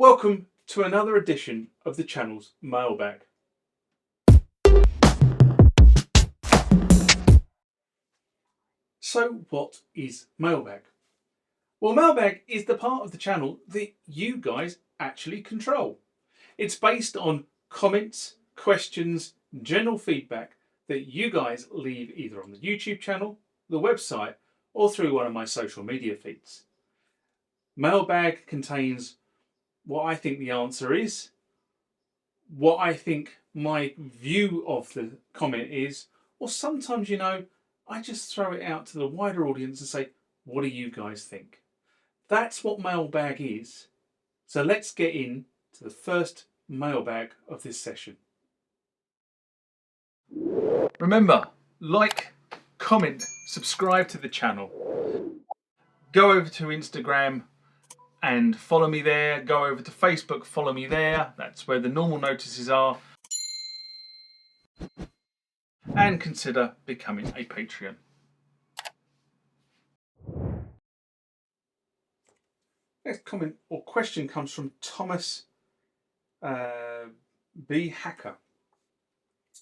Welcome to another edition of the channel's Mailbag. So what is Mailbag? Well, Mailbag is the part of the channel that you guys actually control. It's based on comments, questions, general feedback that you guys leave either on the YouTube channel, the website, or through one of my social media feeds. Mailbag contains what I think the answer is, what I think my view of the comment is, or sometimes, I just throw it out to the wider audience and say, what do you guys think? That's what Mailbag is. So let's get in to the first mailbag of this session. Remember, like, comment, subscribe to the channel. Go over to Instagram and follow me there. Go over to Facebook, follow me there. That's where the normal notices are. And consider becoming a Patreon. Next comment or question comes from Thomas B. Hacker.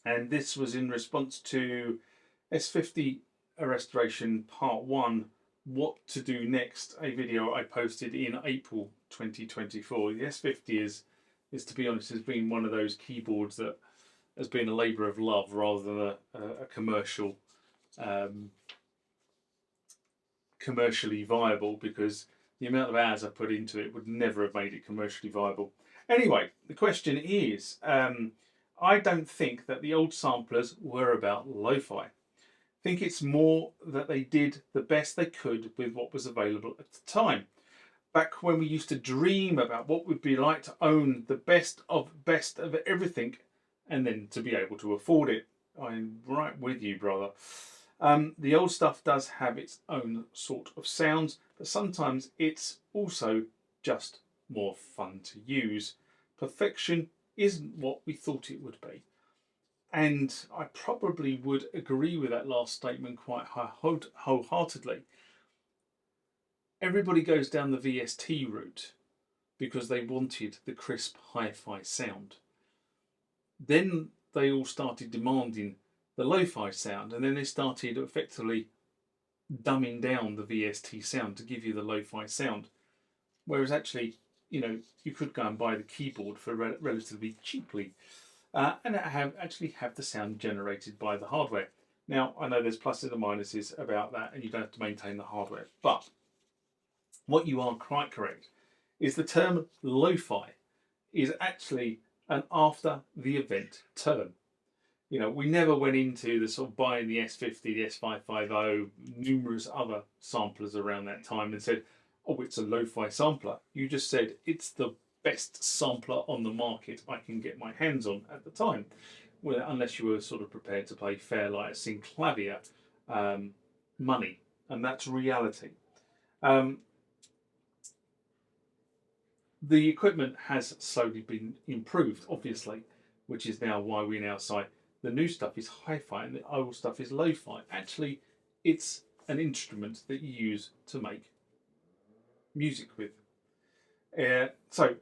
And this was in response to S50 Restoration Part 1, What to Do Next, a video I posted in April 2024. The S50 is to be honest, has been one of those keyboards that has been a labour of love rather than a commercially viable, because the amount of hours I put into it would never have made it commercially viable. Anyway, the question is, I don't think that the old samplers were about lo-fi. I think it's more that they did the best they could with what was available at the time. Back when we used to dream about what it would be like to own the best of everything and then to be able to afford it. I'm right with you, brother. The old stuff does have its own sort of sounds, but sometimes it's also just more fun to use. Perfection isn't what we thought it would be. And I probably would agree with that last statement quite wholeheartedly. Everybody goes down the VST route because they wanted the crisp hi-fi sound. Then they all started demanding the lo-fi sound, and then they started effectively dumbing down the VST sound to give you the lo-fi sound. Whereas actually, you could go and buy the keyboard for relatively cheaply and actually have the sound generated by the hardware. Now, I know there's pluses and minuses about that, and you don't have to maintain the hardware, but what you are quite correct is the term lo-fi is actually an after the event term. We never went into the sort of buying the S50, the S550, numerous other samplers around that time and said, oh, it's a lo-fi sampler. You just said it's the best sampler on the market I can get my hands on at the time. Well, unless you were sort of prepared to pay Fairlight Synclavier money, and that's reality. The equipment has slowly been improved, obviously, which is now why we now say the new stuff is hi-fi and the old stuff is lo-fi. Actually, it's an instrument that you use to make music with. So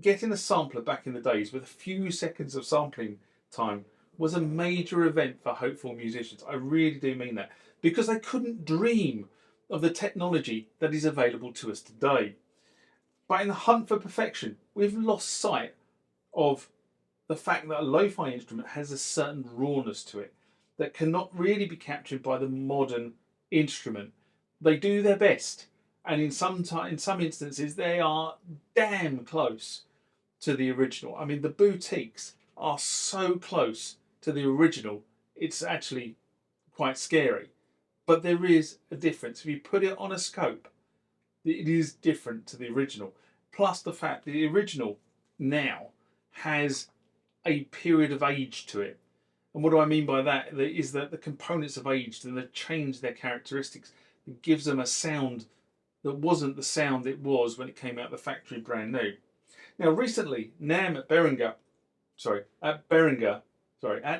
getting a sampler back in the days with a few seconds of sampling time was a major event for hopeful musicians. I really do mean that, because they couldn't dream of the technology that is available to us today. But in the hunt for perfection, we've lost sight of the fact that a lo-fi instrument has a certain rawness to it that cannot really be captured by the modern instrument. They do their best, and in some instances they are damn close to the original. I mean, the boutiques are so close to the original, it's actually quite scary. But there is a difference. If you put it on a scope, it is different to the original. Plus the fact that the original now has a period of age to it. And what do I mean by that? Is that the components have aged and they've changed their characteristics. It gives them a sound that wasn't the sound it was when it came out of the factory brand new. Now recently, NAMM at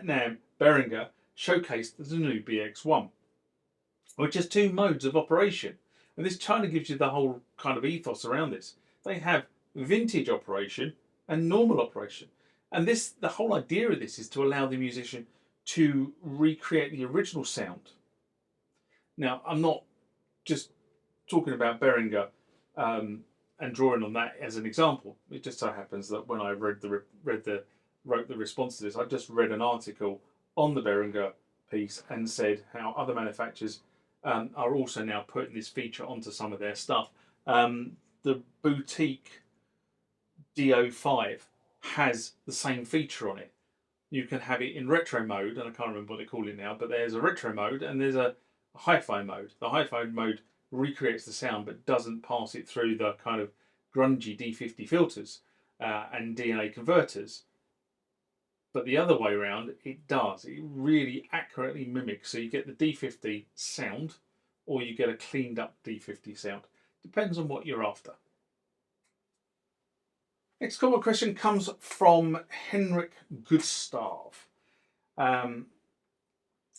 NAMM Behringer showcased the new BX1, which has two modes of operation. And this kind of gives you the whole kind of ethos around this. They have vintage operation, and normal operation. And the whole idea of this is to allow the musician to recreate the original sound. Now, I'm not just talking about Behringer and drawing on that as an example. It just so happens that when I wrote the response to this, I just read an article on the Behringer piece and said how other manufacturers are also now putting this feature onto some of their stuff. The boutique D05 has the same feature on it. You can have it in retro mode, and I can't remember what they call it now, but there's a retro mode and there's a hi-fi mode. The hi-fi mode recreates the sound but doesn't pass it through the kind of grungy D50 filters and DNA converters. But the other way around, it does. It really accurately mimics. So you get the D50 sound or you get a cleaned up D50 sound. Depends on what you're after. Next common question comes from Henrik Gustav.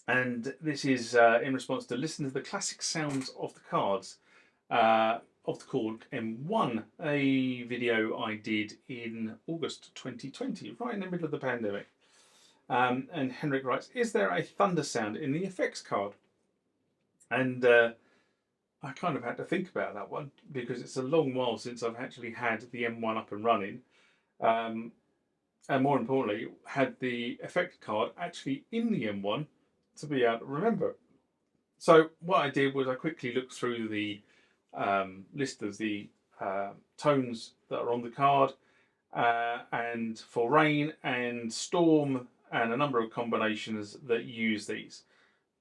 And this is in response to listen to the classic sounds of the cards of the Korg M1, a video I did in August 2020, right in the middle of the pandemic. And Henrik writes, is there a thunder sound in the effects card? And I kind of had to think about that one because it's a long while since I've actually had the M1 up and running. And more importantly, had the effect card actually in the M1 to be able to remember. So what I did was I quickly looked through the list of the tones that are on the card and for rain and storm and a number of combinations that use these.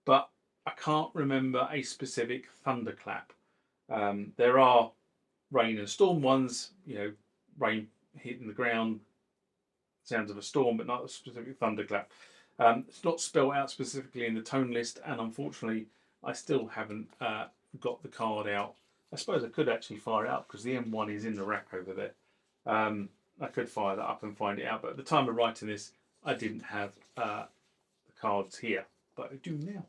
But I can't remember a specific thunderclap. There are rain and storm ones, you know, rain hitting the ground, sounds of a storm, but not a specific thunderclap. It's not spelled out specifically in the tone list, and unfortunately, I still haven't got the card out. I suppose I could actually fire it up because the M1 is in the rack over there. I could fire that up and find it out, but at the time of writing this, I didn't have the cards here, but I do now.